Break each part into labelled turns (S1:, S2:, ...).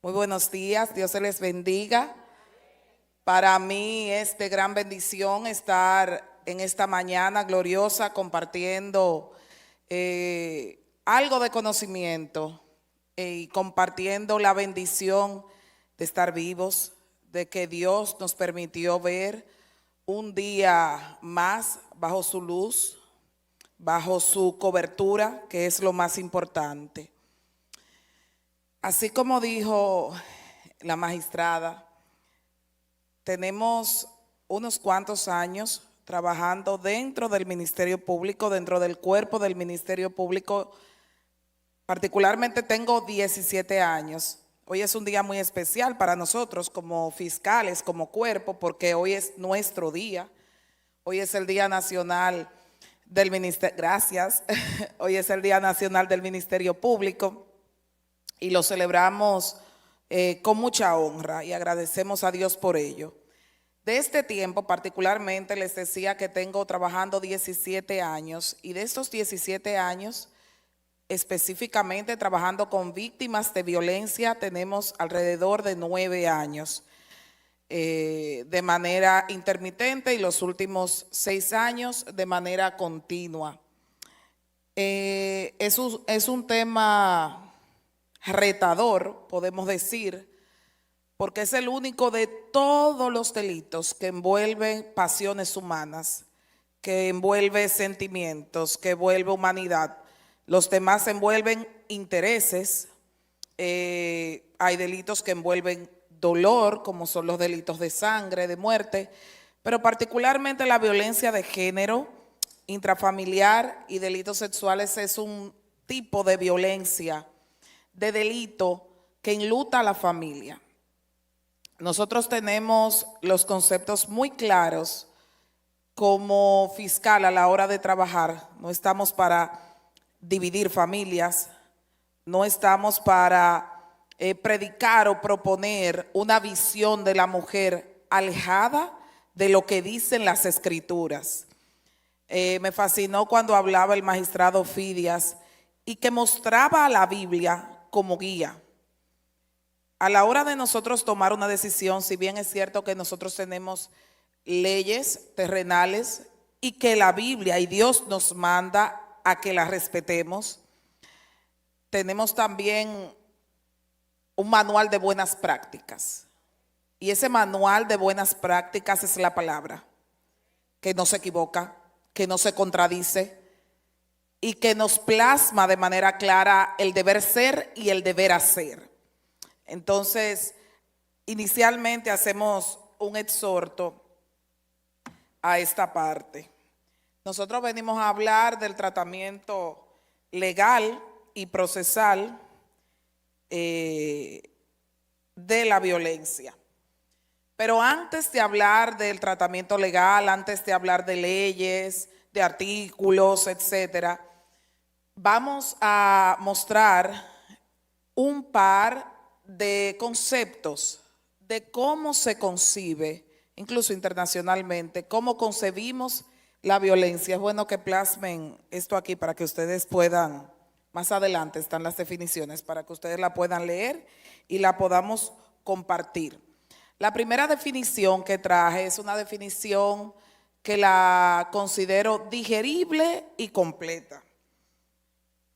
S1: Muy buenos días, Dios se les bendiga. Para mí es de gran bendición estar en esta mañana gloriosa compartiendo algo de conocimiento y compartiendo la bendición de estar vivos, de que Dios nos permitió ver un día más bajo su luz, bajo su cobertura, que es lo más importante. Así como dijo la magistrada, tenemos unos cuantos años trabajando dentro del Ministerio Público, dentro del cuerpo del Ministerio Público. Particularmente tengo 17 años. Hoy es un día muy especial para nosotros como fiscales, como cuerpo, porque hoy es nuestro día. Hoy es el Día Nacional del Ministerio, gracias, hoy es el Día Nacional del Ministerio Público y lo celebramos con mucha honra y agradecemos a Dios por ello. De este tiempo particularmente les decía que tengo trabajando 17 años y de estos 17 años específicamente trabajando con víctimas de violencia tenemos alrededor de 9 años de manera intermitente y los últimos 6 años de manera continua. Es un tema retador, podemos decir, porque es el único de todos los delitos que envuelven pasiones humanas, que envuelve sentimientos, que envuelve humanidad. Los demás envuelven intereses, hay delitos que envuelven dolor, como son los delitos de sangre, de muerte, pero particularmente la violencia de género, intrafamiliar y delitos sexuales es un tipo de violencia, de delito que enluta a la familia. Nosotros tenemos los conceptos muy claros como fiscal a la hora de trabajar. No estamos para dividir familias, no estamos para predicar o proponer una visión de la mujer alejada de lo que dicen las escrituras. Me fascinó cuando hablaba el magistrado Fidias y que mostraba a la Biblia como guía. A la hora de nosotros tomar una decisión, si bien es cierto que nosotros tenemos leyes terrenales y que la Biblia y Dios nos manda a que las respetemos, tenemos también un manual de buenas prácticas. Y ese manual de buenas prácticas es la palabra, que no se equivoca, que no se contradice y que nos plasma de manera clara el deber ser y el deber hacer. Entonces, inicialmente hacemos un exhorto a esta parte. Nosotros venimos a hablar del tratamiento legal y procesal de la violencia. Pero antes de hablar del tratamiento legal, antes de hablar de leyes, de artículos, etcétera, vamos a mostrar un par de conceptos de cómo se concibe, incluso internacionalmente, cómo concebimos la violencia. Es bueno que plasmen esto aquí para que ustedes puedan, más adelante están las definiciones, para que ustedes la puedan leer y la podamos compartir. La primera definición que traje es una definición que la considero digerible y completa.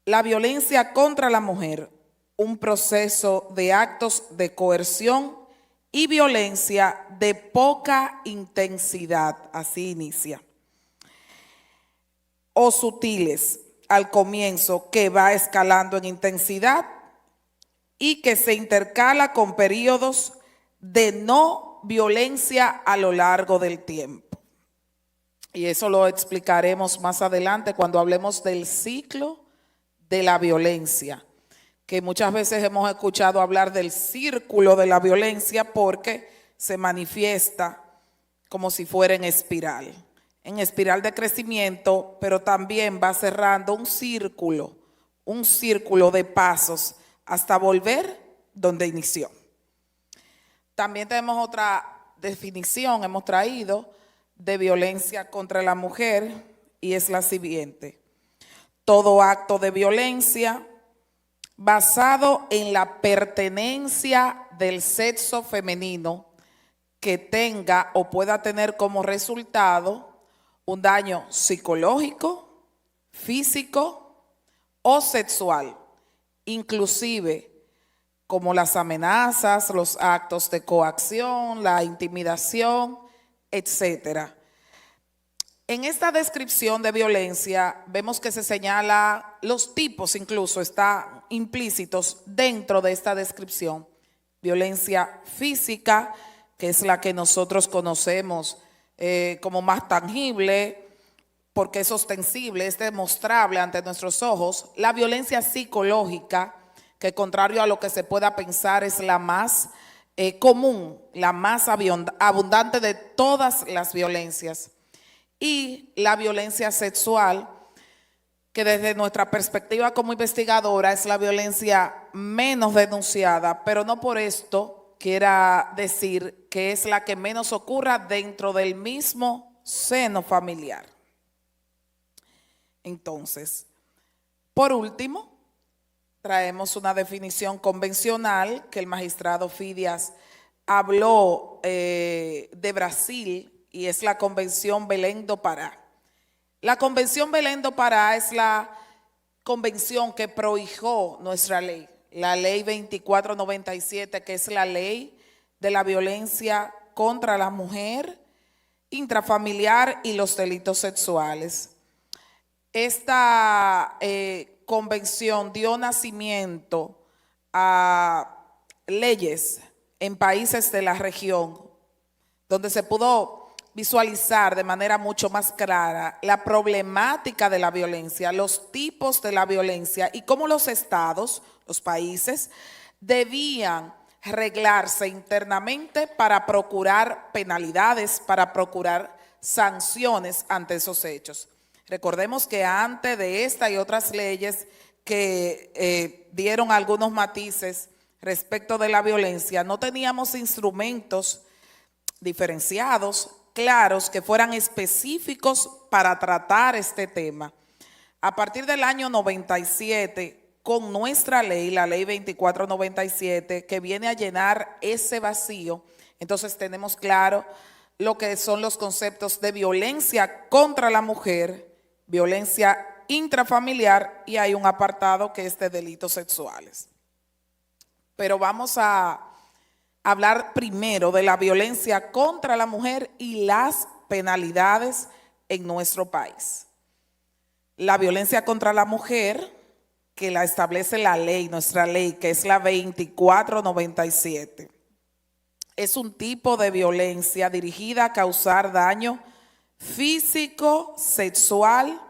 S1: La violencia contra la mujer, un proceso de actos de coerción y violencia de poca intensidad, así inicia, o sutiles al comienzo, que va escalando en intensidad y que se intercala con periodos de no violencia a lo largo del tiempo. Y eso lo explicaremos más adelante cuando hablemos del ciclo de la violencia, que muchas veces hemos escuchado hablar del círculo de la violencia porque se manifiesta como si fuera en espiral de crecimiento, pero también va cerrando un círculo de pasos hasta volver donde inició. También tenemos otra definición, hemos traído, de violencia contra la mujer y es la siguiente: todo acto de violencia basado en la pertenencia del sexo femenino que tenga o pueda tener como resultado un daño psicológico, físico o sexual, inclusive como las amenazas, los actos de coacción, la intimidación, etcétera. En esta descripción de violencia vemos que se señala los tipos, incluso están implícitos dentro de esta descripción. Violencia física, que es la que nosotros conocemos como más tangible, porque es ostensible, es demostrable ante nuestros ojos. La violencia psicológica, que contrario a lo que se pueda pensar es la más común, la más abundante de todas las violencias. Y la violencia sexual, que desde nuestra perspectiva como investigadora es la violencia menos denunciada, pero no por esto quiera decir que es la que menos ocurra dentro del mismo seno familiar. Entonces, por último, traemos una definición convencional que el magistrado Fidias habló de Brasil, y es la Convención Belém do Pará. La Convención Belém do Pará es la convención que prohijó nuestra ley, la ley 2497, que es la ley de la violencia contra la mujer, intrafamiliar y los delitos sexuales. Esta convención dio nacimiento a leyes en países de la región donde se pudo visualizar de manera mucho más clara la problemática de la violencia, los tipos de la violencia y cómo los estados, los países, debían reglarse internamente para procurar penalidades, para procurar sanciones ante esos hechos. Recordemos que antes de esta y otras leyes que dieron algunos matices respecto de la violencia, no teníamos instrumentos diferenciados, claros, que fueran específicos para tratar este tema. A partir del año 97, con nuestra ley, la ley 2497, que viene a llenar ese vacío, entonces tenemos claro lo que son los conceptos de violencia contra la mujer, violencia intrafamiliar, y hay un apartado que es de delitos sexuales. Pero vamos a hablar primero de la violencia contra la mujer y las penalidades en nuestro país. La violencia contra la mujer, que la establece la ley, nuestra ley, que es la 2497, es un tipo de violencia dirigida a causar daño físico, sexual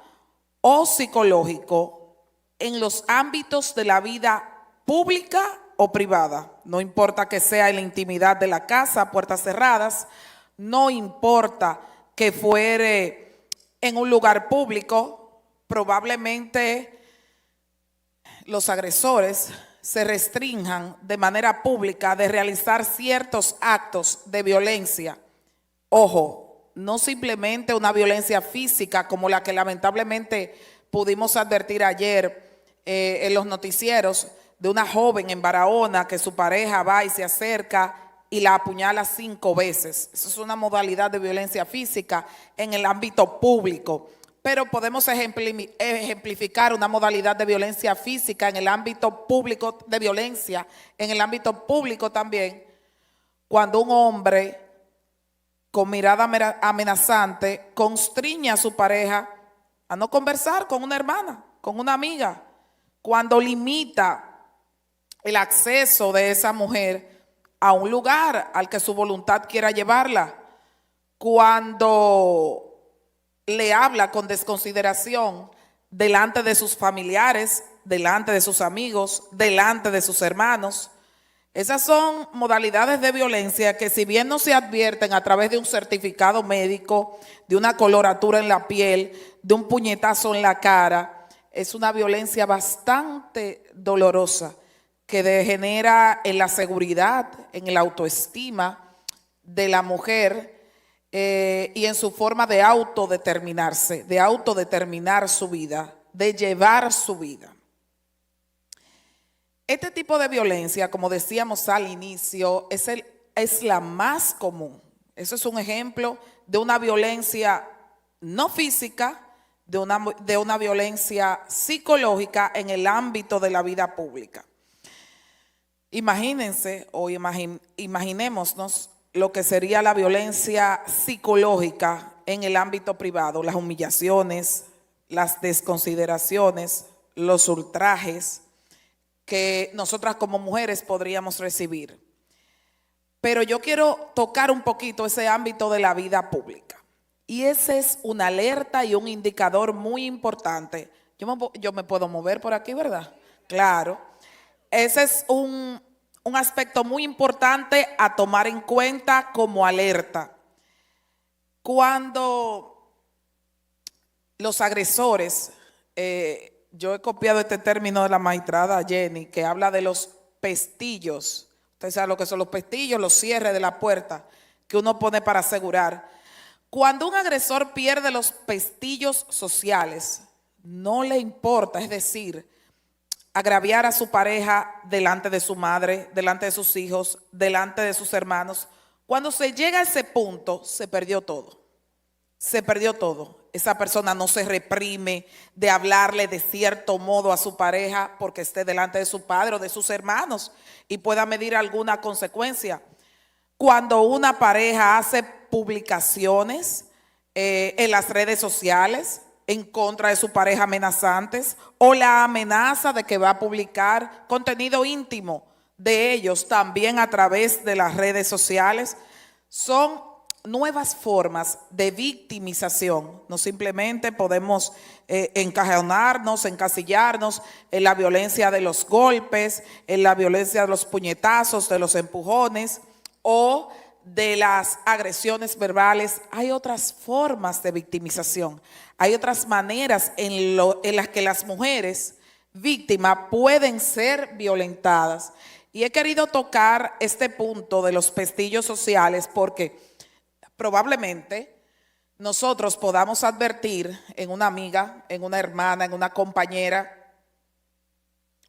S1: o psicológico en los ámbitos de la vida pública o privada, no importa que sea en la intimidad de la casa, puertas cerradas, no importa que fuere en un lugar público, probablemente los agresores se restrinjan de manera pública de realizar ciertos actos de violencia. Ojo, no simplemente una violencia física como la que lamentablemente pudimos advertir ayer en los noticieros, de una joven en Barahona que su pareja va y se acerca y la apuñala 5 veces. Eso es una modalidad de violencia física en el ámbito público. Pero podemos ejemplificar una modalidad de violencia física en el ámbito público, de violencia en el ámbito público también, cuando un hombre con mirada amenazante constriñe a su pareja a no conversar con una hermana, con una amiga, cuando limita el acceso de esa mujer a un lugar al que su voluntad quiera llevarla, cuando le habla con desconsideración delante de sus familiares, delante de sus amigos, delante de sus hermanos. Esas son modalidades de violencia que, si bien no se advierten a través de un certificado médico, de una coloratura en la piel, de un puñetazo en la cara, es una violencia bastante dolorosa que degenera en la seguridad, en la autoestima de la mujer y en su forma de autodeterminarse, de autodeterminar su vida, de llevar su vida. Este tipo de violencia, como decíamos al inicio, es la más común. Eso es un ejemplo de una violencia no física, de una violencia psicológica en el ámbito de la vida pública. Imagínense o imaginémonos lo que sería la violencia psicológica en el ámbito privado, las humillaciones, las desconsideraciones, los ultrajes que nosotras como mujeres podríamos recibir. Pero yo quiero tocar un poquito ese ámbito de la vida pública. Y ese es una alerta y un indicador muy importante. Yo me puedo mover por aquí, ¿verdad? Claro. Ese es un aspecto muy importante a tomar en cuenta como alerta. Cuando los agresores, yo he copiado este término de la magistrada Jenny, que habla de los pestillos. Ustedes saben lo que son los pestillos, los cierres de la puerta que uno pone para asegurar. Cuando un agresor pierde los pestillos sociales, no le importa, es decir, agraviar a su pareja delante de su madre, delante de sus hijos, delante de sus hermanos. Cuando se llega a ese punto, se perdió todo. Se perdió todo. Esa persona no se reprime de hablarle de cierto modo a su pareja porque esté delante de su padre o de sus hermanos y pueda medir alguna consecuencia. Cuando una pareja hace publicaciones en las redes sociales en contra de su pareja amenazantes o la amenaza de que va a publicar contenido íntimo de ellos también a través de las redes sociales, son nuevas formas de victimización. No simplemente podemos encajonarnos, encasillarnos en la violencia de los golpes, en la violencia de los puñetazos, de los empujones o de las agresiones verbales. Hay otras formas de victimización. Hay otras maneras en las que las mujeres víctimas pueden ser violentadas. Y he querido tocar este punto de los pestillos sociales porque probablemente nosotros podamos advertir en una amiga, en una hermana, en una compañera,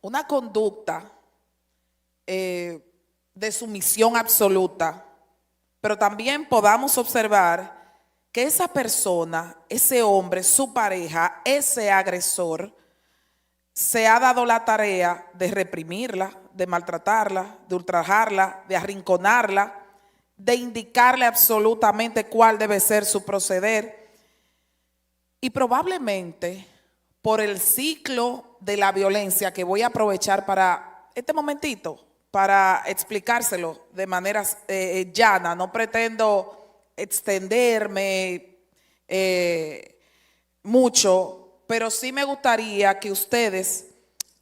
S1: una conducta de sumisión absoluta, pero también podamos observar que esa persona, ese hombre, su pareja, ese agresor, se ha dado la tarea de reprimirla, de maltratarla, de ultrajarla, de arrinconarla, de indicarle absolutamente cuál debe ser su proceder. Y probablemente por el ciclo de la violencia que voy a aprovechar para este momentito, para explicárselo de manera llana, no pretendo extenderme mucho, pero sí me gustaría que ustedes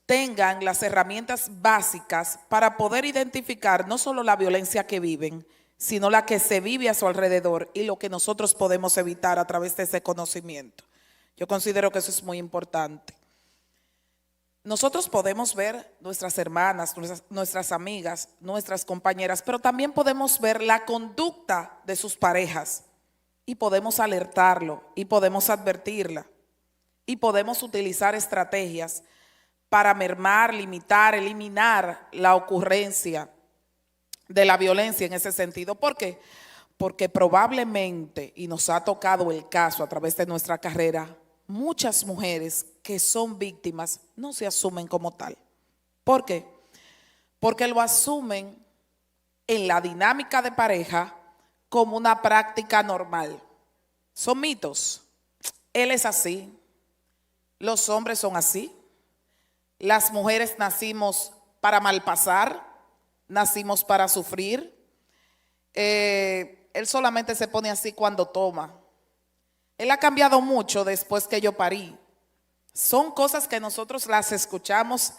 S1: tengan las herramientas básicas para poder identificar no solo la violencia que viven, sino la que se vive a su alrededor y lo que nosotros podemos evitar a través de ese conocimiento. Yo considero que eso es muy importante. Nosotros podemos ver nuestras hermanas, nuestras amigas, nuestras compañeras, pero también podemos ver la conducta de sus parejas y podemos alertarlo y podemos advertirla y podemos utilizar estrategias para mermar, limitar, eliminar la ocurrencia de la violencia en ese sentido. ¿Por qué? Porque probablemente, y nos ha tocado el caso a través de nuestra carrera, muchas mujeres que son víctimas no se asumen como tal. ¿Por qué? Porque lo asumen en la dinámica de pareja como una práctica normal. Son mitos. Él es así. Los hombres son así. Las mujeres nacimos para malpasar, nacimos para sufrir. Él solamente se pone así cuando toma. Él ha cambiado mucho después que yo parí. Son cosas que nosotros las escuchamos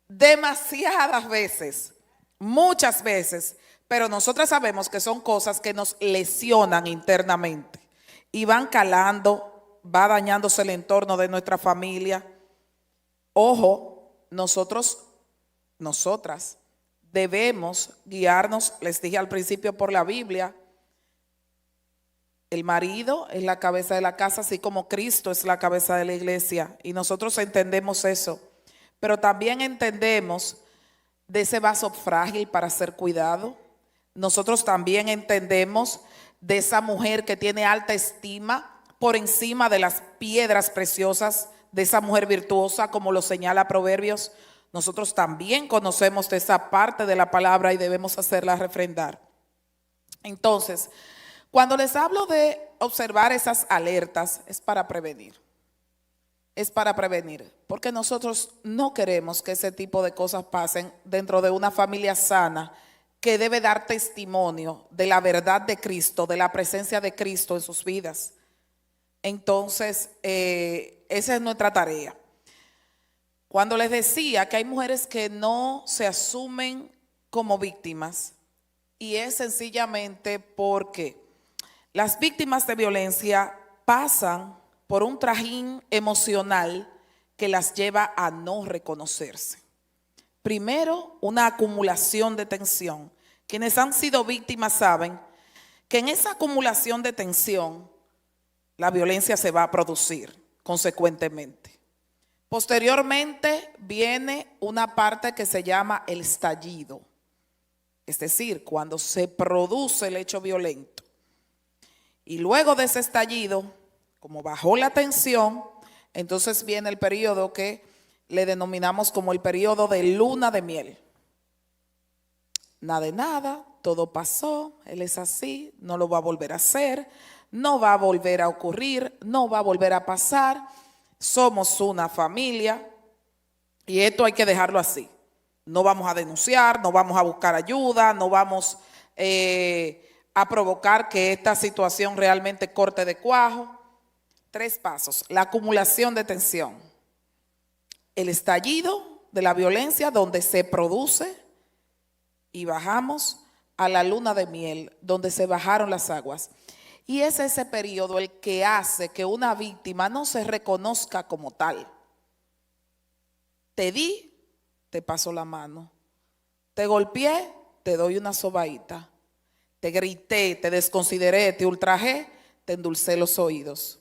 S1: demasiadas veces, muchas veces, pero nosotras sabemos que son cosas que nos lesionan internamente y van calando, va dañándose el entorno de nuestra familia. Ojo, nosotras debemos guiarnos, les dije al principio, por la Biblia. El marido es la cabeza de la casa, así como Cristo es la cabeza de la iglesia. Y nosotros entendemos eso. Pero también entendemos de ese vaso frágil para ser cuidado. Nosotros también entendemos de esa mujer que tiene alta estima por encima de las piedras preciosas, de esa mujer virtuosa, como lo señala Proverbios. Nosotros también conocemos de esa parte de la palabra y debemos hacerla refrendar. Entonces, cuando les hablo de observar esas alertas, es para prevenir. Es para prevenir, porque nosotros no queremos que ese tipo de cosas pasen dentro de una familia sana que debe dar testimonio de la verdad de Cristo, de la presencia de Cristo en sus vidas. Entonces, esa es nuestra tarea. Cuando les decía que hay mujeres que no se asumen como víctimas, y es sencillamente porque las víctimas de violencia pasan por un trajín emocional que las lleva a no reconocerse. Primero, una acumulación de tensión. Quienes han sido víctimas saben que en esa acumulación de tensión la violencia se va a producir consecuentemente. Posteriormente viene una parte que se llama el estallido, es decir, cuando se produce el hecho violento. Y luego de ese estallido, como bajó la tensión, entonces viene el periodo que le denominamos como el periodo de luna de miel. Nada de nada, todo pasó, él es así, no lo va a volver a hacer, no va a volver a ocurrir, no va a volver a pasar, somos una familia y esto hay que dejarlo así. No vamos a denunciar, no vamos a buscar ayuda, no vamos a provocar que esta situación realmente corte de cuajo. 3 pasos: la acumulación de tensión, el estallido de la violencia donde se produce y bajamos a la luna de miel donde se bajaron las aguas. Y es ese periodo el que hace que una víctima no se reconozca como tal. Te di, te paso la mano. Te golpeé, te doy una sobadita. Te grité, te desconsideré, te ultrajé, te endulcé los oídos.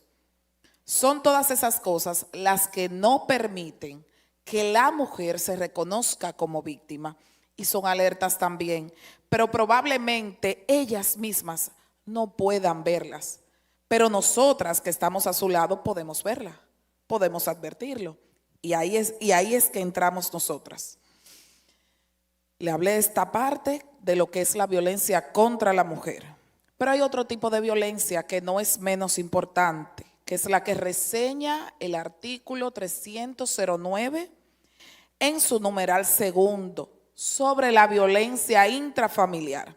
S1: Son todas esas cosas las que no permiten que la mujer se reconozca como víctima y son alertas también, pero probablemente ellas mismas no puedan verlas, pero nosotras que estamos a su lado podemos verla, podemos advertirlo y ahí es que entramos nosotras. Le hablé de esta parte de lo que es la violencia contra la mujer, pero hay otro tipo de violencia que no es menos importante, que es la que reseña el artículo 309 en su numeral segundo sobre la violencia intrafamiliar.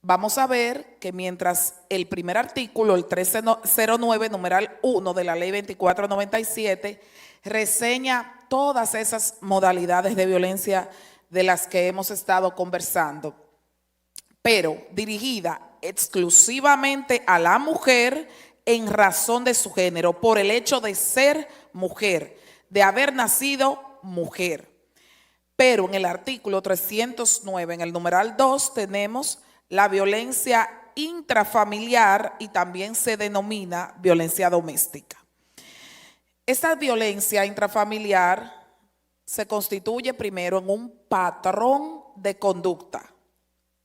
S1: Vamos a ver que mientras el primer artículo, el 309, numeral 1 de la ley 2497, reseña todas esas modalidades de violencia de las que hemos estado conversando, pero dirigida exclusivamente a la mujer en razón de su género, por el hecho de ser mujer, de haber nacido mujer. Pero en el artículo 309, en el numeral 2, tenemos la violencia intrafamiliar y también se denomina violencia doméstica. Esta violencia intrafamiliar se constituye primero en un patrón de conducta.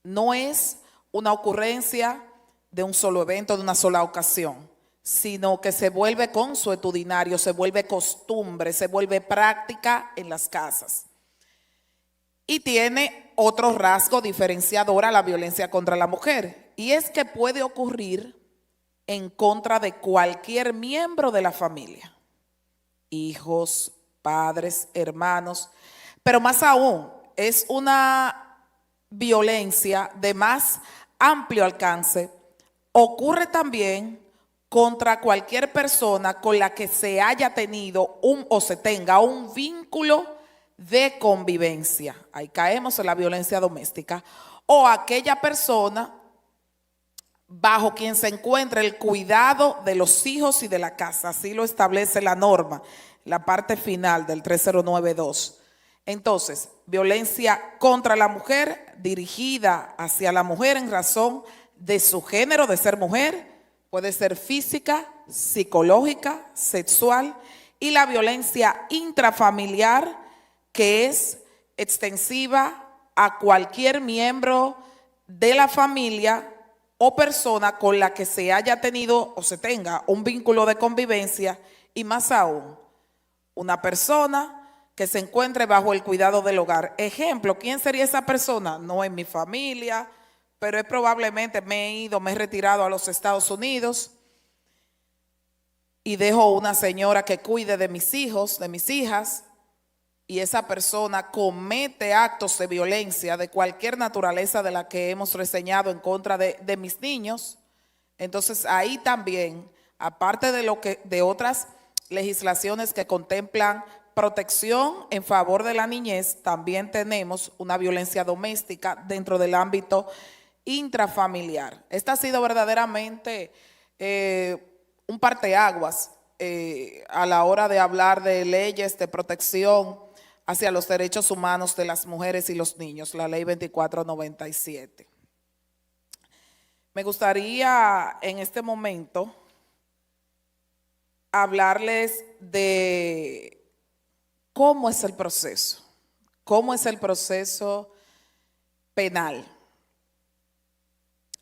S1: No es una ocurrencia de un solo evento, de una sola ocasión, sino que se vuelve consuetudinario, se vuelve costumbre, se vuelve práctica en las casas. Y tiene otro rasgo diferenciador a la violencia contra la mujer, y es que puede ocurrir en contra de cualquier miembro de la familia, hijos, padres, hermanos, pero más aún es una violencia de más amplio alcance. Ocurre también contra cualquier persona con la que se haya tenido o se tenga un vínculo de convivencia. Ahí caemos en la violencia doméstica. O aquella persona bajo quien se encuentra el cuidado de los hijos y de la casa. Así lo establece la norma, la parte final del 3092. Entonces, violencia contra la mujer dirigida hacia la mujer en razón de su género, de ser mujer, puede ser física, psicológica, sexual, y la violencia intrafamiliar, que es extensiva a cualquier miembro de la familia o persona con la que se haya tenido o se tenga un vínculo de convivencia, y más aún, una persona que se encuentre bajo el cuidado del hogar. Ejemplo, ¿quién sería esa persona? No es mi familia, pero es probablemente me he retirado a los Estados Unidos y dejo una señora que cuide de mis hijos, de mis hijas, y esa persona comete actos de violencia de cualquier naturaleza de la que hemos reseñado en contra de mis niños. Entonces ahí también, aparte de otras legislaciones que contemplan protección en favor de la niñez, también tenemos una violencia doméstica dentro del ámbito intrafamiliar. Esta ha sido verdaderamente un parteaguas a la hora de hablar de leyes de protección hacia los derechos humanos de las mujeres y los niños, la ley 2497. Me gustaría en este momento hablarles de cómo es el proceso penal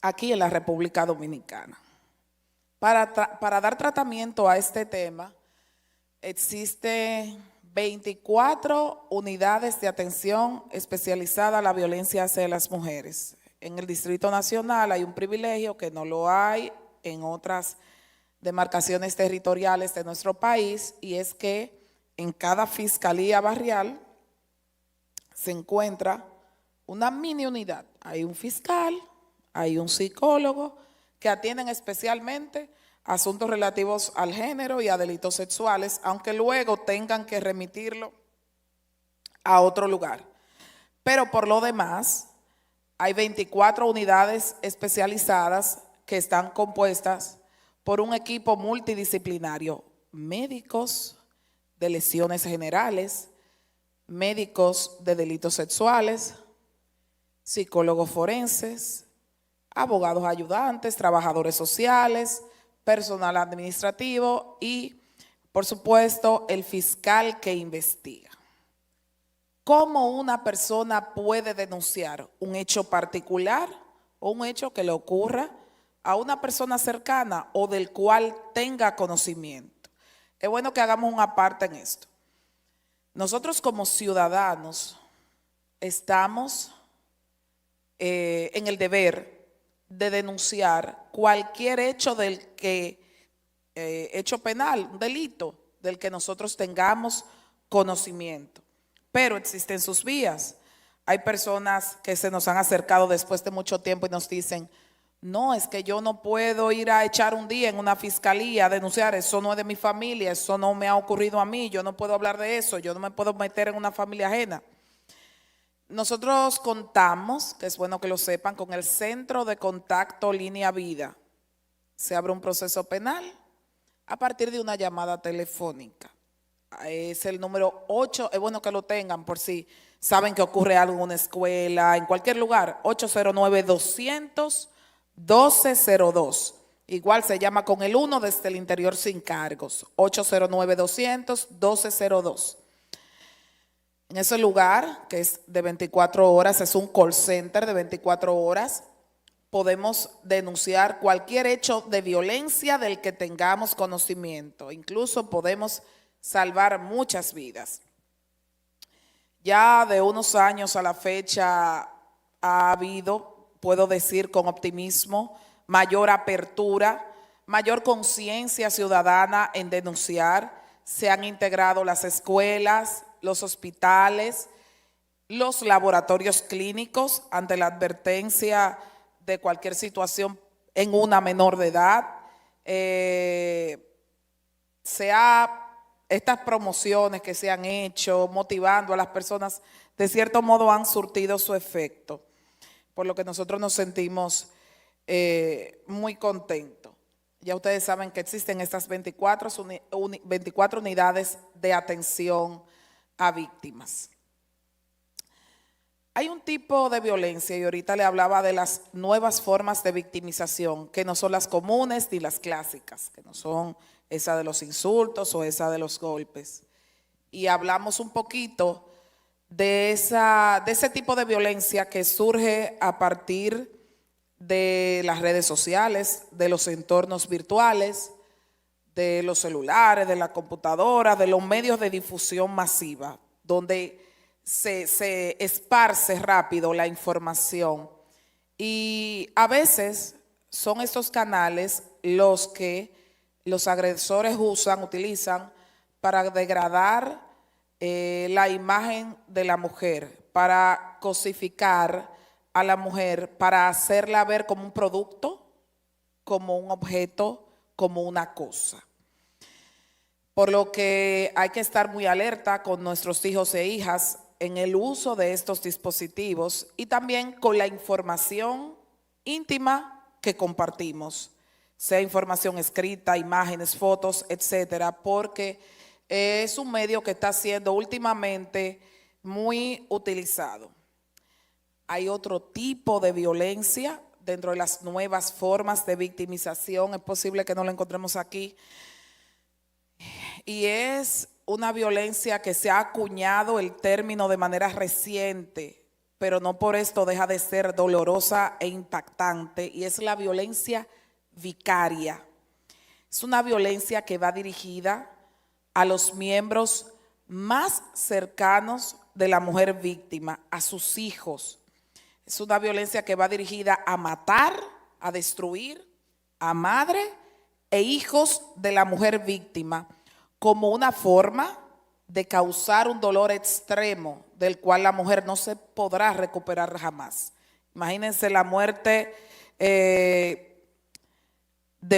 S1: aquí en la República Dominicana. Para dar tratamiento a este tema, existen 24 unidades de atención especializada a la violencia hacia las mujeres. En el Distrito Nacional hay un privilegio que no lo hay en otras demarcaciones territoriales de nuestro país, y es que en cada fiscalía barrial se encuentra una mini unidad. Hay un fiscal, hay un psicólogo que atienden especialmente asuntos relativos al género y a delitos sexuales, aunque luego tengan que remitirlo a otro lugar. Pero por lo demás, hay 24 unidades especializadas que están compuestas por un equipo multidisciplinario: médicos de lesiones generales, médicos de delitos sexuales, psicólogos forenses, abogados ayudantes, trabajadores sociales, personal administrativo y, por supuesto, el fiscal que investiga. ¿Cómo una persona puede denunciar un hecho particular o un hecho que le ocurra a una persona cercana o del cual tenga conocimiento? Es bueno que hagamos una parte en esto. Nosotros como ciudadanos estamos en el deber de denunciar cualquier hecho hecho penal, un delito del que nosotros tengamos conocimiento. Pero existen sus vías. Hay personas que se nos han acercado después de mucho tiempo y nos dicen: no, es que yo no puedo ir a echar un día en una fiscalía a denunciar, eso no es de mi familia, eso no me ha ocurrido a mí, yo no puedo hablar de eso, yo no me puedo meter en una familia ajena. Nosotros contamos, que es bueno que lo sepan, con el Centro de Contacto Línea Vida. Se abre un proceso penal a partir de una llamada telefónica. Es el número 8, es bueno que lo tengan por si saben que ocurre algo en una escuela, en cualquier lugar, 809-200-1202. Igual se llama con el 1 desde el interior sin cargos, 809-200-1202. En ese lugar, que es de 24 horas, es un call center de 24 horas, podemos denunciar cualquier hecho de violencia del que tengamos conocimiento. Incluso podemos salvar muchas vidas. Ya de unos años a la fecha ha habido, puedo decir con optimismo, mayor apertura, mayor conciencia ciudadana en denunciar. Se han integrado las escuelas, los hospitales, los laboratorios clínicos ante la advertencia de cualquier situación en una menor de edad. Estas promociones que se han hecho motivando a las personas, de cierto modo han surtido su efecto, por lo que nosotros nos sentimos muy contentos. Ya ustedes saben que existen estas 24 unidades de atención a víctimas. Hay un tipo de violencia, y ahorita le hablaba de las nuevas formas de victimización, que no son las comunes ni las clásicas, que no son esa de los insultos o esa de los golpes. Y hablamos un poquito de ese tipo de violencia que surge a partir de las redes sociales, de los entornos virtuales, de los celulares, de la computadora, de los medios de difusión masiva, donde se esparce rápido la información. Y a veces son estos canales los que los agresores utilizan para degradar la imagen de la mujer, para cosificar a la mujer, para hacerla ver como un producto, como un objeto, como una cosa. Por lo que hay que estar muy alerta con nuestros hijos e hijas en el uso de estos dispositivos y también con la información íntima que compartimos, sea información escrita, imágenes, fotos, etcétera, porque es un medio que está siendo últimamente muy utilizado. Hay otro tipo de violencia dentro de las nuevas formas de victimización, es posible que no lo encontremos aquí, y es una violencia que se ha acuñado el término de manera reciente, pero no por esto deja de ser dolorosa e impactante, y es la violencia vicaria. Es una violencia que va dirigida a los miembros más cercanos de la mujer víctima, a sus hijos. Es una violencia que va dirigida a matar, a destruir a madre e hijos de la mujer víctima, como una forma de causar un dolor extremo del cual la mujer no se podrá recuperar jamás. Imagínense la muerte de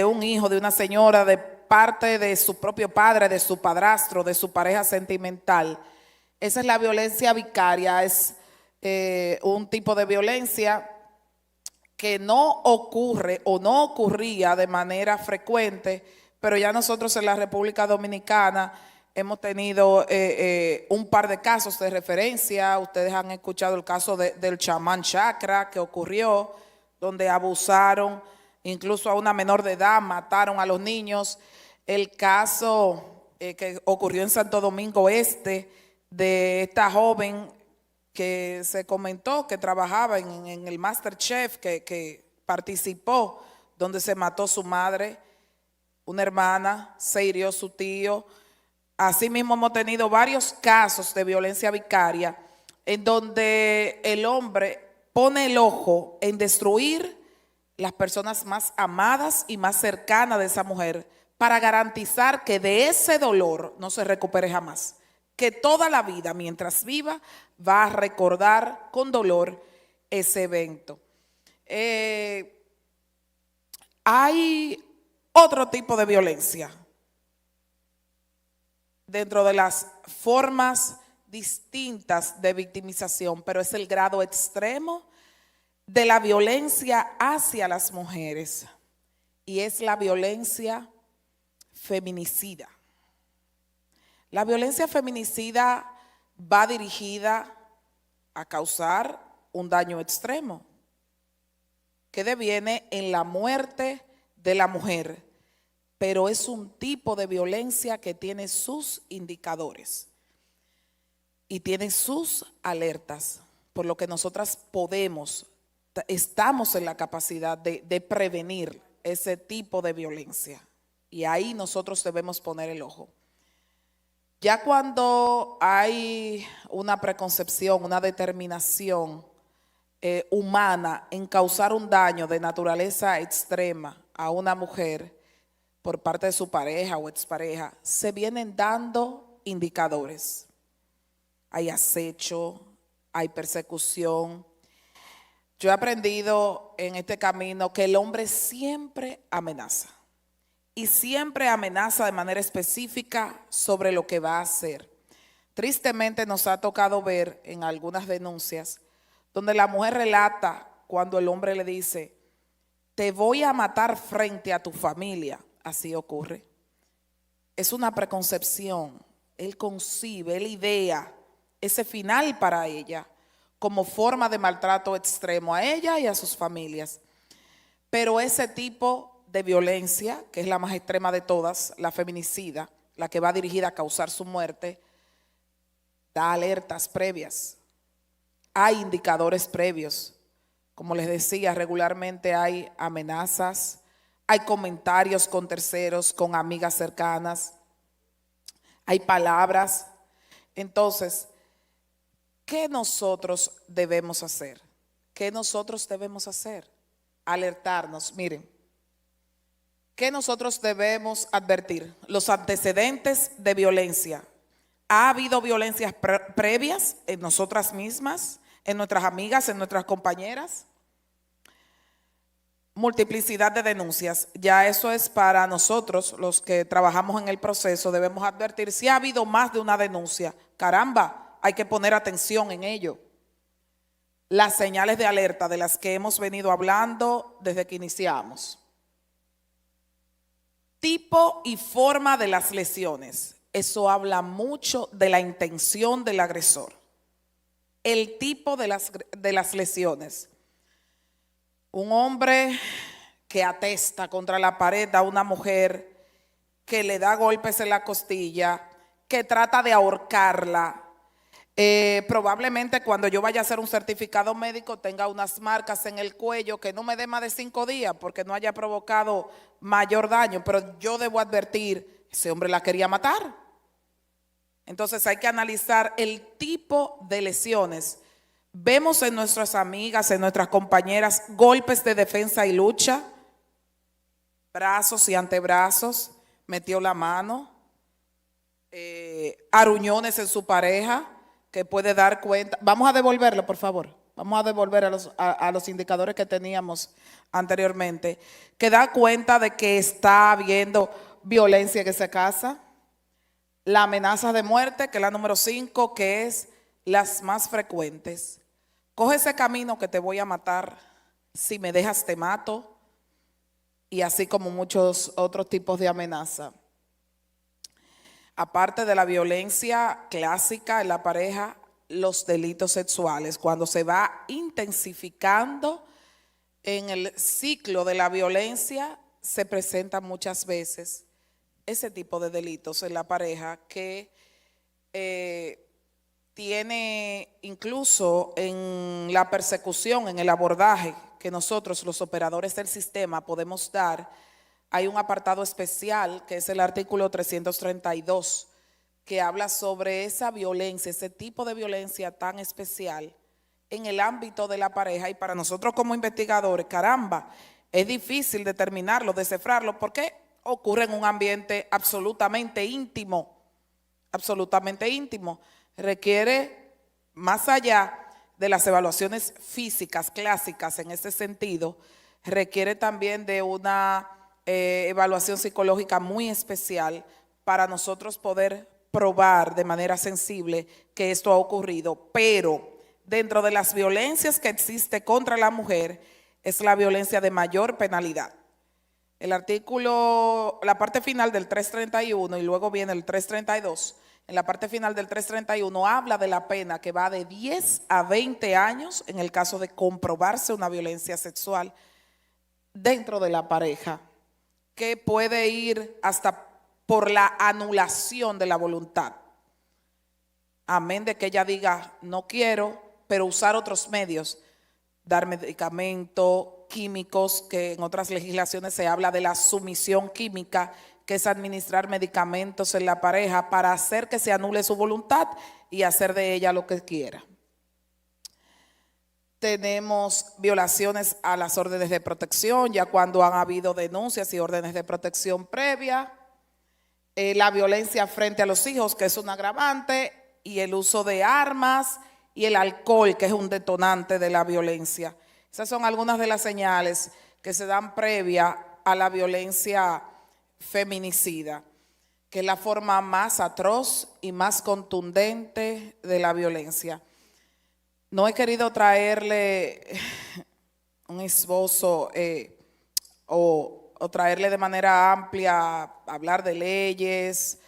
S1: un hijo, de una señora, de parte de su propio padre, de su padrastro, de su pareja sentimental. Esa es la violencia vicaria, es un tipo de violencia que no ocurre o no ocurría de manera frecuente, pero ya nosotros en la República Dominicana hemos tenido un par de casos de referencia. Ustedes han escuchado el caso del chamán Chakra que ocurrió, donde abusaron incluso a una menor de edad, mataron a los niños. El caso que ocurrió en Santo Domingo Este de esta joven que se comentó que trabajaba en el MasterChef, que participó, donde se mató su madre, una hermana, se hirió su tío. Asimismo hemos tenido varios casos de violencia vicaria en donde el hombre pone el ojo en destruir las personas más amadas y más cercanas de esa mujer para garantizar que de ese dolor no se recupere jamás, que toda la vida, mientras viva, va a recordar con dolor ese evento. Hay otro tipo de violencia dentro de las formas distintas de victimización, pero es el grado extremo de la violencia hacia las mujeres, y es la violencia feminicida. La violencia feminicida va dirigida a causar un daño extremo que deviene en la muerte de la mujer, pero es un tipo de violencia que tiene sus indicadores y tiene sus alertas, por lo que nosotras estamos en la capacidad de prevenir ese tipo de violencia, y ahí nosotros debemos poner el ojo. Ya cuando hay una preconcepción, una determinación humana en causar un daño de naturaleza extrema a una mujer por parte de su pareja o expareja, se vienen dando indicadores. Hay acecho, hay persecución. Yo he aprendido en este camino que el hombre siempre amenaza. Y siempre amenaza de manera específica sobre lo que va a hacer. Tristemente nos ha tocado ver en algunas denuncias donde la mujer relata cuando el hombre le dice: te voy a matar frente a tu familia. Así ocurre. Es una preconcepción. Él concibe, él idea ese final para ella como forma de maltrato extremo a ella y a sus familias. Pero ese tipo de violencia, que es la más extrema de todas, la feminicida, la que va dirigida a causar su muerte, da alertas previas, hay indicadores previos. Como les decía, regularmente hay amenazas, hay comentarios con terceros, con amigas cercanas, hay palabras. Entonces, ¿qué nosotros debemos hacer? ¿Qué nosotros debemos hacer? Alertarnos. Miren, ¿qué nosotros debemos advertir? Los antecedentes de violencia. ¿Ha habido violencias previas en nosotras mismas, en nuestras amigas, en nuestras compañeras? Multiplicidad de denuncias. Ya eso es para nosotros, los que trabajamos en el proceso, debemos advertir si ha habido más de una denuncia. Caramba, hay que poner atención en ello. Las señales de alerta de las que hemos venido hablando desde que iniciamos. Tipo y forma de las lesiones. Eso habla mucho de la intención del agresor. El tipo de las lesiones. Un hombre que atesta contra la pared a una mujer, que le da golpes en la costilla, que trata de ahorcarla. Probablemente cuando yo vaya a hacer un certificado médico tenga unas marcas en el cuello que no me dé más de 5 días porque no haya provocado mayor daño, pero yo debo advertir, ese hombre la quería matar. Entonces hay que analizar el tipo de lesiones. Vemos en nuestras amigas, en nuestras compañeras, golpes de defensa y lucha, brazos y antebrazos, metió la mano, aruñones en su pareja, que puede dar cuenta. Vamos a devolverlo, por favor. Vamos a devolver a los indicadores que teníamos anteriormente, que da cuenta de que está habiendo violencia en esa casa. La amenaza de muerte, que es la número 5, que es las más frecuentes. Coge ese camino que te voy a matar, si me dejas te mato, y así como muchos otros tipos de amenaza. Aparte de la violencia clásica en la pareja, los delitos sexuales, cuando se va intensificando en el ciclo de la violencia, se presentan muchas veces ese tipo de delitos en la pareja que tiene incluso en la persecución, en el abordaje que nosotros los operadores del sistema podemos dar, hay un apartado especial que es el artículo 332 que habla sobre esa violencia, ese tipo de violencia tan especial en el ámbito de la pareja. Y para nosotros como investigadores, caramba, es difícil determinarlo, descifrarlo, porque ocurre en un ambiente absolutamente íntimo, requiere, más allá de las evaluaciones físicas clásicas en ese sentido, requiere también de una evaluación psicológica muy especial para nosotros poder probar de manera sensible que esto ha ocurrido. Pero dentro de las violencias que existe contra la mujer es la violencia de mayor penalidad. El artículo, la parte final del 331 y luego viene el 332, en la parte final del 331 habla de la pena que va de 10 a 20 años en el caso de comprobarse una violencia sexual dentro de la pareja, que puede ir hasta por la anulación de la voluntad. Amén de que ella diga, no quiero, pero usar otros medios, dar medicamentos químicos, que en otras legislaciones se habla de la sumisión química, que es administrar medicamentos en la pareja para hacer que se anule su voluntad y hacer de ella lo que quiera. Tenemos violaciones a las órdenes de protección, ya cuando han habido denuncias y órdenes de protección previa. La violencia frente a los hijos, que es un agravante, y el uso de armas y el alcohol, que es un detonante de la violencia. Esas son algunas de las señales que se dan previa a la violencia feminicida, que es la forma más atroz y más contundente de la violencia. No he querido traerle un esbozo o traerle de manera amplia, hablar de leyes,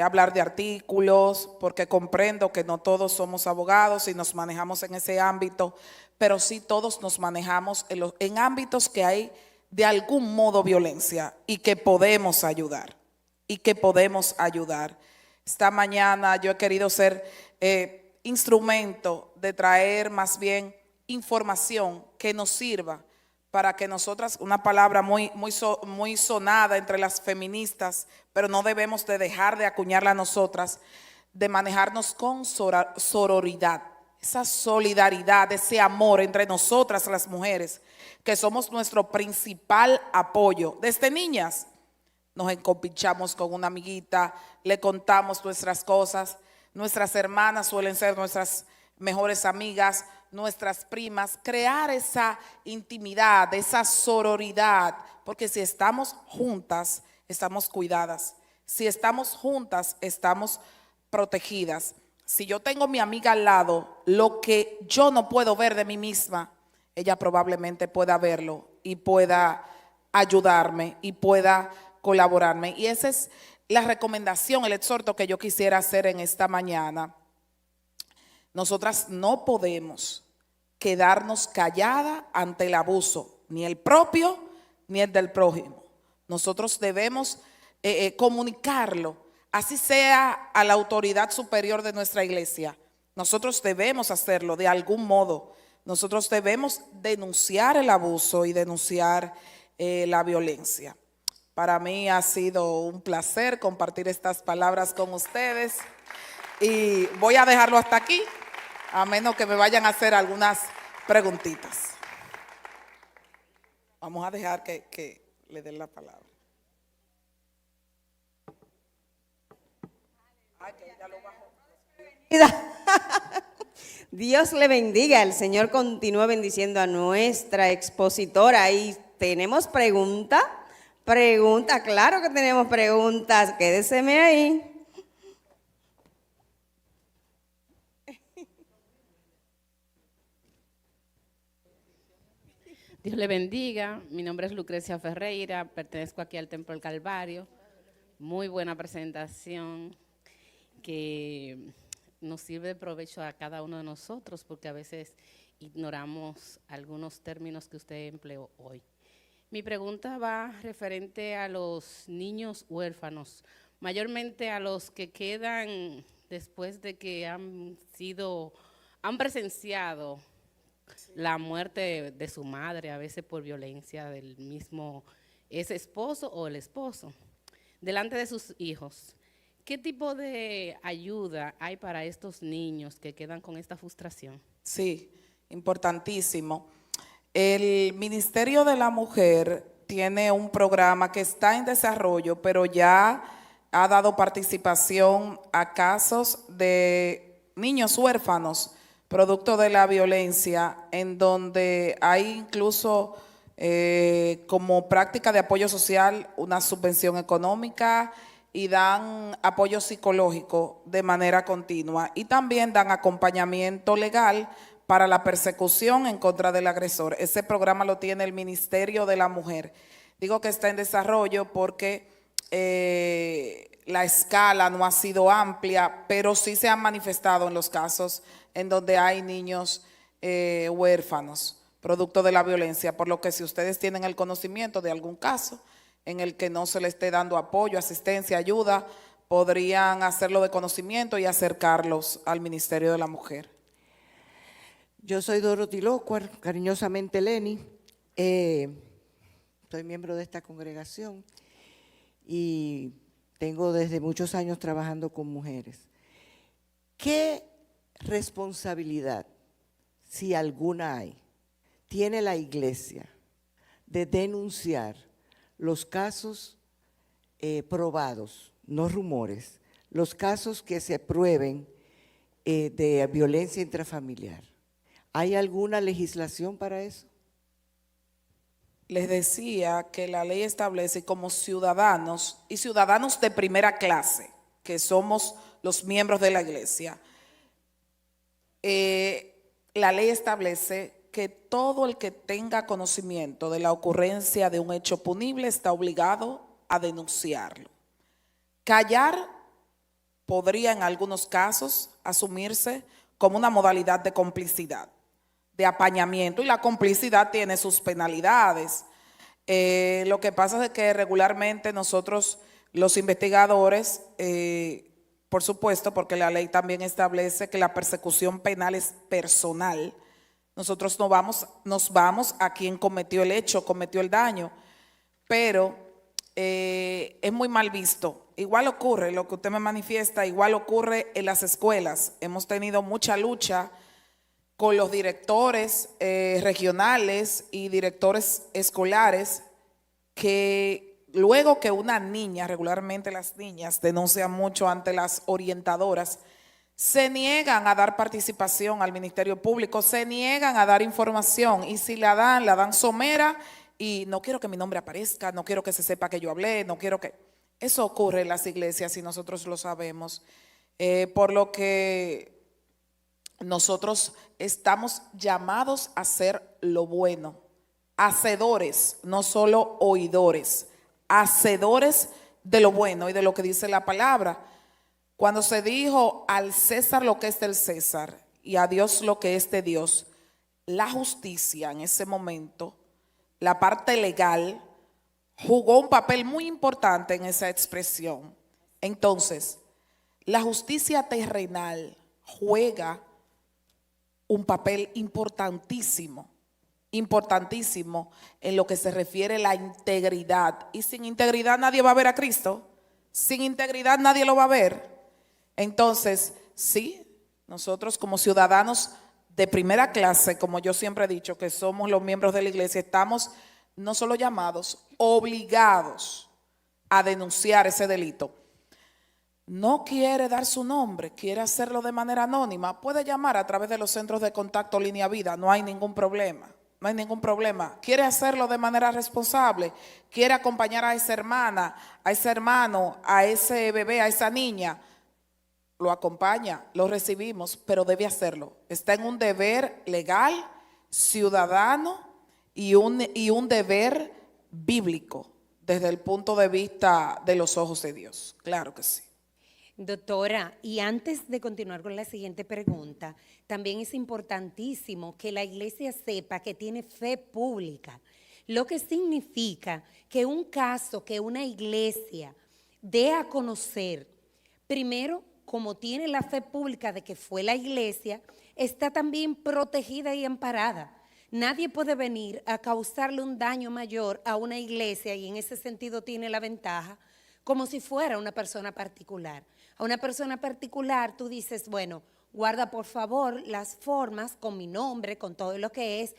S1: hablar de artículos, porque comprendo que no todos somos abogados y nos manejamos en ese ámbito, pero sí todos nos manejamos en ámbitos que hay de algún modo violencia y que podemos ayudar, Esta mañana yo he querido ser instrumento de traer más bien información que nos sirva para que nosotras, una palabra muy sonada entre las feministas, pero no debemos de dejar de acuñarla nosotras, de manejarnos con sororidad, esa solidaridad, ese amor entre nosotras las mujeres, que somos nuestro principal apoyo. Desde niñas nos encompinchamos con una amiguita, le contamos nuestras cosas, nuestras hermanas suelen ser nuestras mejores amigas, nuestras primas, crear esa intimidad, esa sororidad, porque si estamos juntas, estamos cuidadas. Si estamos juntas, estamos protegidas. Si yo tengo a mi amiga al lado, lo que yo no puedo ver de mí misma, ella probablemente pueda verlo y pueda ayudarme y pueda colaborarme. Y esa es la recomendación, el exhorto que yo quisiera hacer en esta mañana. Nosotras no podemos quedarnos calladas ante el abuso, ni el propio ni el del prójimo. Nosotros debemos comunicarlo, así sea a la autoridad superior de nuestra iglesia. Nosotros debemos hacerlo de algún modo. Nosotros debemos denunciar el abuso y denunciar la violencia. Para mí ha sido un placer compartir estas palabras con ustedes y voy a dejarlo hasta aquí, a menos que me vayan a hacer algunas preguntitas. Vamos a dejar que le den la palabra. Ay, que ella lo bajó.
S2: Dios le bendiga. El Señor continúa bendiciendo a nuestra expositora. Y tenemos pregunta, claro que tenemos preguntas. Quédeseme ahí.
S3: Dios le bendiga. Mi nombre es Lucrecia Ferreira, pertenezco aquí al Templo del Calvario. Muy buena presentación que nos sirve de provecho a cada uno de nosotros porque a veces ignoramos algunos términos que usted empleó hoy. Mi pregunta va referente a los niños huérfanos, mayormente a los que quedan después de que han presenciado la muerte de su madre, a veces por violencia del mismo ese esposo o el esposo, delante de sus hijos. ¿Qué tipo de ayuda hay para estos niños que quedan con esta frustración?
S1: Sí, importantísimo. El Ministerio de la Mujer tiene un programa que está en desarrollo, pero ya ha dado participación a casos de niños huérfanos producto de la violencia, en donde hay incluso como práctica de apoyo social una subvención económica y dan apoyo psicológico de manera continua y también dan acompañamiento legal para la persecución en contra del agresor. Ese programa lo tiene el Ministerio de la Mujer. Digo que está en desarrollo porque la escala no ha sido amplia, pero sí se han manifestado en los casos en donde hay niños huérfanos, producto de la violencia, por lo que si ustedes tienen el conocimiento de algún caso en el que no se le esté dando apoyo, asistencia, ayuda, podrían hacerlo de conocimiento y acercarlos al Ministerio de la Mujer.
S4: Yo soy Dorothy Locuar, cariñosamente Leni, soy miembro de esta congregación y tengo desde muchos años trabajando con mujeres. ¿Qué responsabilidad, si alguna hay, tiene la iglesia de denunciar los casos probados, no rumores, los casos que se prueben de violencia intrafamiliar? ¿Hay alguna legislación para eso?
S1: Les decía que la ley establece como ciudadanos y ciudadanos de primera clase, que somos los miembros de la iglesia, la ley establece que todo el que tenga conocimiento de la ocurrencia de un hecho punible está obligado a denunciarlo. Callar podría en algunos casos asumirse como una modalidad de complicidad, de apañamiento, y la complicidad tiene sus penalidades. Lo que pasa es que regularmente nosotros, los investigadores, por supuesto, porque la ley también establece que la persecución penal es personal. Nosotros nos vamos a quien cometió el hecho, cometió el daño, pero es muy mal visto. Igual ocurre, lo que usted me manifiesta, igual ocurre en las escuelas. Hemos tenido mucha lucha con los directores regionales y directores escolares que luego que una niña, regularmente las niñas denuncian mucho ante las orientadoras, se niegan a dar participación al Ministerio Público, se niegan a dar información y si la dan somera y no quiero que mi nombre aparezca, no quiero que se sepa que yo hablé, no quiero que… Eso ocurre en las iglesias y nosotros lo sabemos, por lo que nosotros estamos llamados a hacer lo bueno, hacedores, no solo oidores, hacedores de lo bueno y de lo que dice la palabra. Cuando se dijo al César lo que es del César y a Dios lo que es de Dios, la justicia en ese momento, la parte legal, jugó un papel muy importante en esa expresión. Entonces, la justicia terrenal juega un papel importantísimo en lo que se refiere a la integridad. Y sin integridad nadie va a ver a Cristo. Sin integridad nadie lo va a ver. Entonces, sí, nosotros como ciudadanos de primera clase, como yo siempre he dicho, que somos los miembros de la iglesia, estamos no solo llamados, obligados a denunciar ese delito. No quiere dar su nombre, quiere hacerlo de manera anónima, puede llamar a través de los centros de contacto Línea Vida, no hay ningún problema. No hay ningún problema. Quiere hacerlo de manera responsable, quiere acompañar a esa hermana, a ese hermano, a ese bebé, a esa niña, lo acompaña, lo recibimos, pero debe hacerlo. Está en un deber legal, ciudadano y un deber bíblico desde el punto de vista de los ojos de Dios. Claro que sí.
S5: Doctora, y antes de continuar con la siguiente pregunta, también es importantísimo que la iglesia sepa que tiene fe pública, lo que significa que un caso que una iglesia dé a conocer, primero, como tiene la fe pública de que fue la iglesia, está también protegida y amparada. Nadie puede venir a causarle un daño mayor a una iglesia y en ese sentido tiene la ventaja como si fuera una persona particular. A una persona particular tú dices, bueno, guarda por favor las formas con mi nombre, con todo lo que es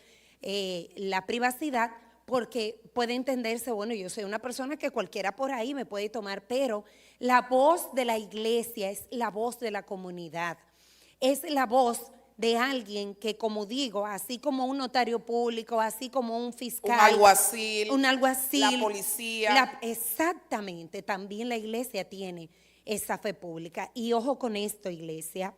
S5: la privacidad, porque puede entenderse, bueno, yo soy una persona que cualquiera por ahí me puede tomar, pero la voz de la iglesia es la voz de la comunidad, es la voz de alguien que, como digo, así como un notario público, así como un fiscal, un alguacil,
S1: la policía.
S5: Exactamente, también la iglesia tiene esa fe pública. Y ojo con esto, iglesia,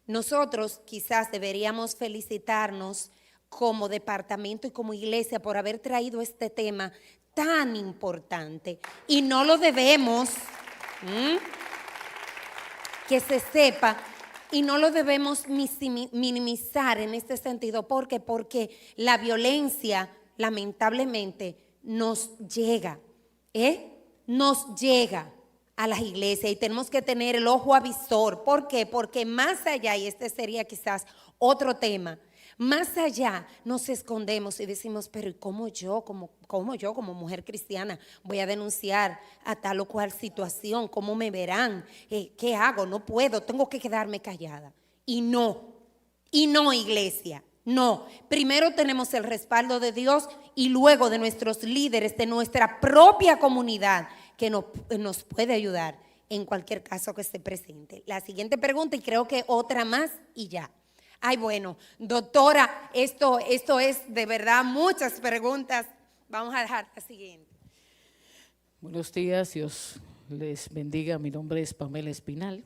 S5: nosotros quizás deberíamos felicitarnos como departamento y como iglesia por haber traído este tema tan importante. Y no lo debemos, que se sepa, y no lo debemos minimizar en este sentido. ¿Por qué? Porque la violencia, lamentablemente, nos llega, nos llega a las iglesias y tenemos que tener el ojo avisor. ¿Por qué? Porque más allá, y este sería quizás otro tema, más allá nos escondemos y decimos, pero ¿y cómo yo como mujer cristiana voy a denunciar a tal o cual situación? ¿Cómo me verán? ¿Qué hago? No puedo, tengo que quedarme callada. Y no, iglesia, no. Primero tenemos el respaldo de Dios y luego de nuestros líderes, de nuestra propia comunidad que nos puede ayudar en cualquier caso que esté presente. La siguiente pregunta, y creo que otra más y ya. Ay, bueno, doctora, esto es de verdad muchas preguntas. Vamos a dejar la siguiente.
S6: Buenos días, Dios les bendiga. Mi nombre es Pamela Espinal.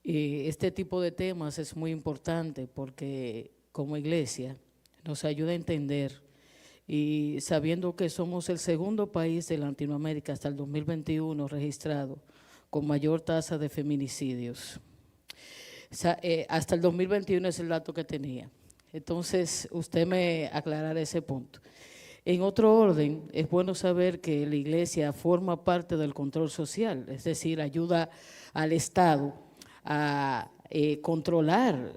S6: Este tipo de temas es muy importante porque como iglesia nos ayuda a entender y sabiendo que somos el segundo país de Latinoamérica hasta el 2021 registrado con mayor tasa de feminicidios. Hasta el 2021 es el dato que tenía. Entonces, usted me aclarará ese punto. En otro orden, es bueno saber que la iglesia forma parte del control social, es decir, ayuda al Estado a controlar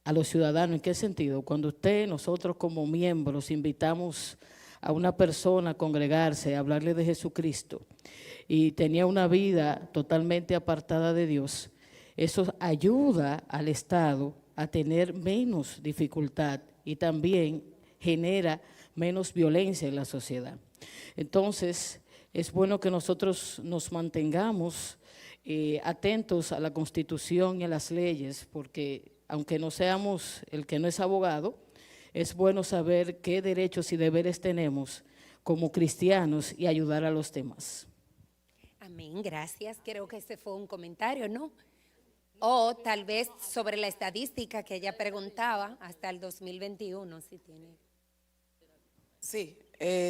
S6: a los ciudadanos. ¿En qué sentido? Cuando nosotros como miembros invitamos a una persona a congregarse, a hablarle de Jesucristo, y tenía una vida totalmente apartada de Dios, eso ayuda al Estado a tener menos dificultad y también genera menos violencia en la sociedad. Entonces, es bueno que nosotros nos mantengamos atentos a la Constitución y a las leyes, porque aunque no seamos el que no es abogado, es bueno saber qué derechos y deberes tenemos como cristianos y ayudar a los demás.
S5: Amén, gracias. Creo que ese fue un comentario, ¿no? O tal vez sobre la estadística que ella preguntaba hasta el 2021, si tiene.
S1: Sí,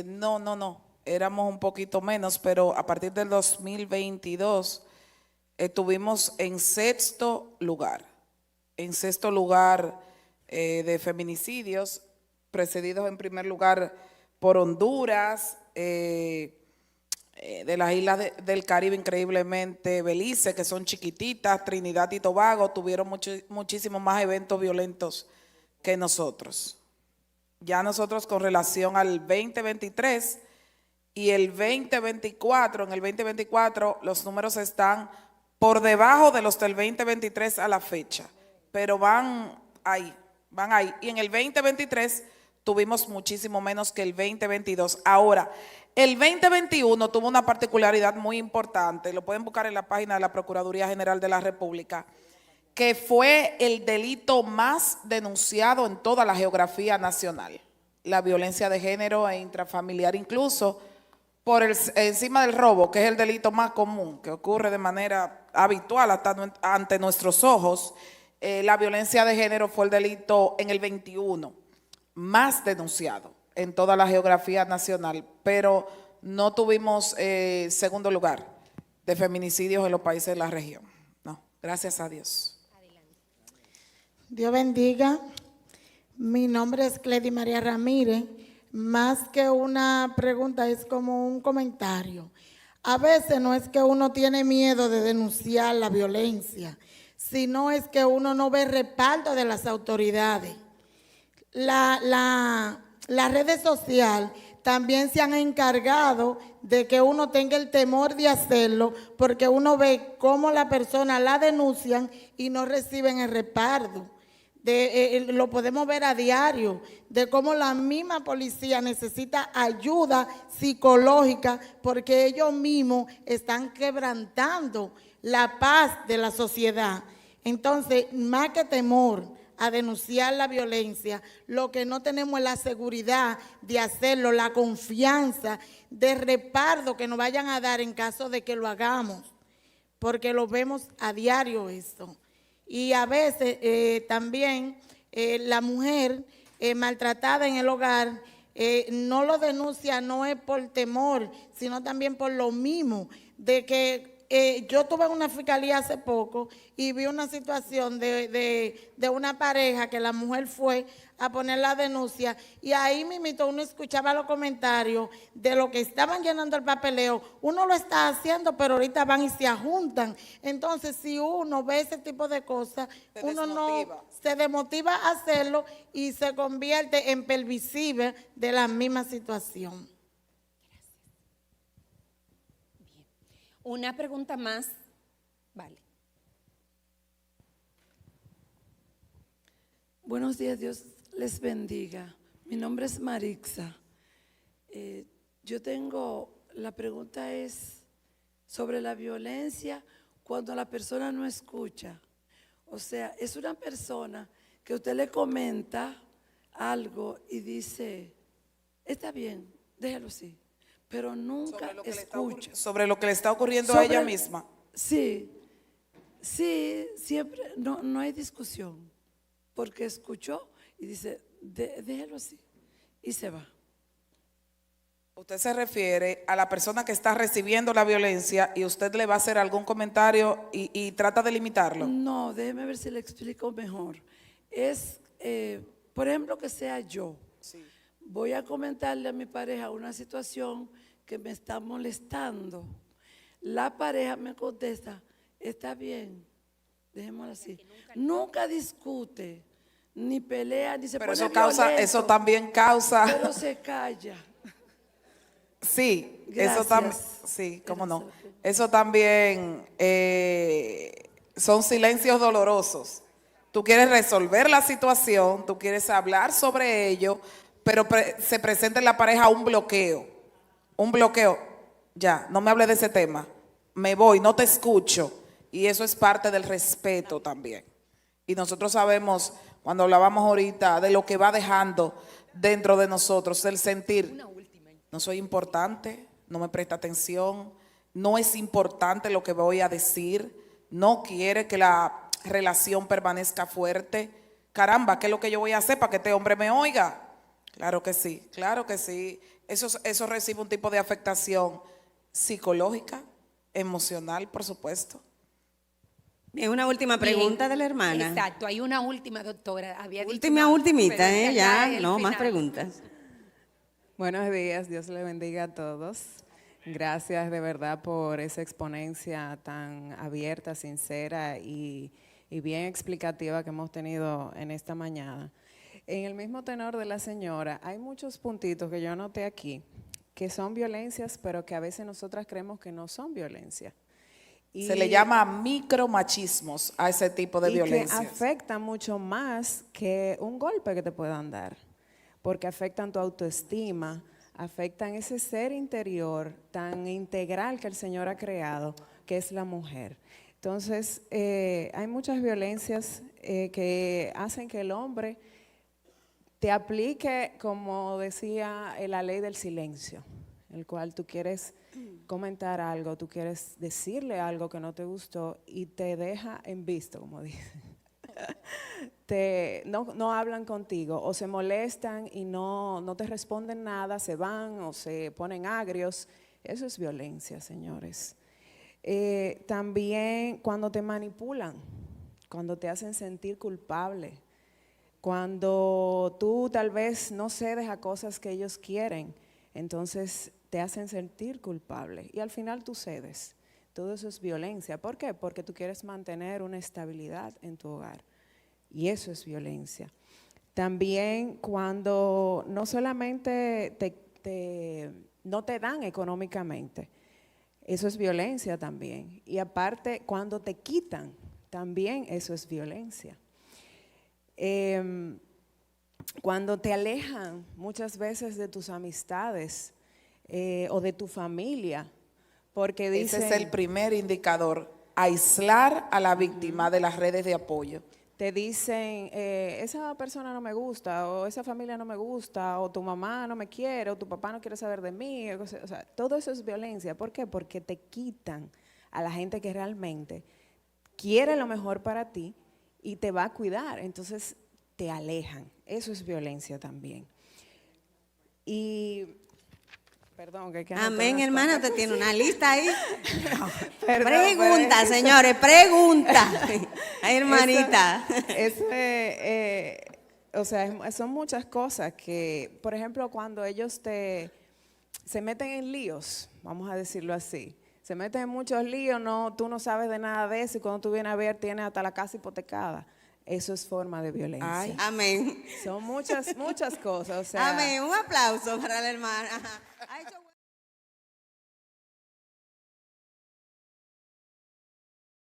S1: no, éramos un poquito menos, pero a partir del 2022 estuvimos en sexto lugar de feminicidios, precedidos en primer lugar por Honduras, de las islas del Caribe, increíblemente, Belice, que son chiquititas, Trinidad y Tobago, tuvieron muchísimos más eventos violentos que nosotros. Ya nosotros con relación al 2023 y el 2024, en el 2024 los números están por debajo de los del 2023 a la fecha, pero van ahí. Y en el 2023 tuvimos muchísimo menos que el 2022. Ahora, el 2021 tuvo una particularidad muy importante, lo pueden buscar en la página de la Procuraduría General de la República, que fue el delito más denunciado en toda la geografía nacional, la violencia de género e intrafamiliar, incluso por encima del robo, que es el delito más común, que ocurre de manera habitual hasta ante nuestros ojos. La violencia de género fue el delito en el 21 más denunciado en toda la geografía nacional, pero no tuvimos segundo lugar de feminicidios en los países de la región. No, gracias a Dios.
S7: Dios bendiga. Mi nombre es Cledy María Ramírez. Más que una pregunta, es como un comentario. A veces no es que uno tiene miedo de denunciar la violencia, sino es que uno no ve respaldo de las autoridades. Las redes sociales también se han encargado de que uno tenga el temor de hacerlo, porque uno ve cómo la persona la denuncian y no reciben el respaldo. Lo podemos ver a diario, de cómo la misma policía necesita ayuda psicológica porque ellos mismos están quebrantando la paz de la sociedad. Entonces, más que temor a denunciar la violencia, lo que no tenemos es la seguridad de hacerlo, la confianza de respaldo que nos vayan a dar en caso de que lo hagamos, porque lo vemos a diario esto. Y a veces también la mujer maltratada en el hogar no lo denuncia, no es por temor, sino también por lo mismo, de que yo estuve en una fiscalía hace poco y vi una situación de una pareja que la mujer fue a poner la denuncia y ahí mismito uno escuchaba los comentarios de lo que estaban llenando el papeleo. Uno lo está haciendo, pero ahorita van y se ajuntan. Entonces, si uno ve ese tipo de cosas, uno no se desmotiva a hacerlo y se convierte en pervisiva de la misma situación.
S5: Una pregunta más. Vale.
S8: Buenos días, Dios les bendiga. Mi nombre es Marixa. La pregunta es sobre la violencia cuando la persona no escucha. O sea, es una persona que usted le comenta algo y dice, está bien, déjalo así. Pero nunca escucha.
S1: Sobre lo que le está ocurriendo a ella misma.
S8: Sí, siempre, no hay discusión, porque escuchó y dice, déjelo así, y se va.
S1: Usted se refiere a la persona que está recibiendo la violencia y usted le va a hacer algún comentario y trata de limitarlo.
S8: No, déjeme ver si le explico mejor. Es, por ejemplo, que sea yo.
S1: Sí.
S8: voy a comentarle a mi pareja una situación que me está molestando. La pareja me contesta, está bien, dejémoslo así. Nunca discute, ni pelea, ni se
S1: Pero
S8: pone
S1: eso causa,
S8: violento,
S1: eso también causa.
S8: pero se calla.
S1: Sí,
S8: Gracias.
S1: eso también, sí, cómo no.
S8: Gracias.
S1: Eso también son silencios dolorosos. Tú quieres resolver la situación, tú quieres hablar sobre ello, pero se presenta en la pareja un bloqueo. Un bloqueo. Ya, no me hable de ese tema. Me voy, no te escucho. Y eso es parte del respeto también. Y nosotros sabemos, cuando hablábamos ahorita, de lo que va dejando dentro de nosotros, el sentir, no soy importante, no me presta atención, no es importante lo que voy a decir, no quiere que la relación permanezca fuerte. Caramba, ¿qué es lo que yo voy a hacer para que este hombre me oiga? Claro que sí, claro que sí. Eso recibe un tipo de afectación psicológica, emocional, por supuesto.
S2: Bien, una última pregunta
S5: Bien,
S2: de la hermana.
S5: Exacto, hay una última, doctora. Había dicho
S2: Última,
S5: una,
S2: ultimita,
S5: pero es que
S2: ya,
S5: acá el
S2: no, más
S5: final.
S2: preguntas.
S9: Buenos días, Dios le bendiga a todos. Gracias de verdad por esa exponencia tan abierta, sincera y bien explicativa que hemos tenido en esta mañana. En el mismo tenor de la señora, hay muchos puntitos que yo anoté aquí que son violencias, pero que a veces nosotras creemos que no son violencia.
S1: Se le llama micromachismos a ese tipo de
S9: y
S1: violencias.
S9: que afectan mucho más que un golpe que te puedan dar, porque afectan tu autoestima, afectan ese ser interior tan integral que el Señor ha creado, que es la mujer. Entonces, hay muchas violencias que hacen que el hombre te aplique, como decía, la ley del silencio, el cual tú quieres comentar algo, tú quieres decirle algo que no te gustó y te deja en visto, como dicen. No hablan contigo o se molestan y no te responden nada, se van o se ponen agrios. Eso es violencia, señores. También cuando te manipulan, cuando te hacen sentir culpable, cuando tú tal vez no cedes a cosas que ellos quieren, entonces te hacen sentir culpable y al final tú cedes. Todo eso es violencia. ¿Por qué? Porque tú quieres mantener una estabilidad en tu hogar y eso es violencia. También cuando no solamente no te dan económicamente, eso es violencia también. Y aparte, cuando te quitan, también eso es violencia. Cuando te alejan muchas veces de tus amistades o de tu familia, porque dicen…
S1: Ese es el primer indicador, aislar a la víctima de las redes de apoyo.
S9: Te dicen, esa persona no me gusta, o esa familia no me gusta, o tu mamá no me quiere, o tu papá no quiere saber de mí. O sea, todo eso es violencia. ¿Por qué? Porque te quitan a la gente que realmente quiere lo mejor para ti y te va a cuidar. Entonces te alejan. Eso es violencia también. Y… Perdón, que
S2: Amén, hermana, usted tiene una lista ahí.
S9: Perdón,
S2: Pregunta,
S9: pero
S2: señores, pregunta. Ay, hermanita.
S9: O sea, son muchas cosas que, por ejemplo, cuando ellos se meten en líos, vamos a decirlo así, se meten en muchos líos, tú no sabes de nada de eso y cuando tú vienes a ver tienes hasta la casa hipotecada. Eso es forma de violencia.
S2: Ay, amén.
S9: Son muchas cosas. O sea,
S2: Amén. Un aplauso para la hermana. Ha hecho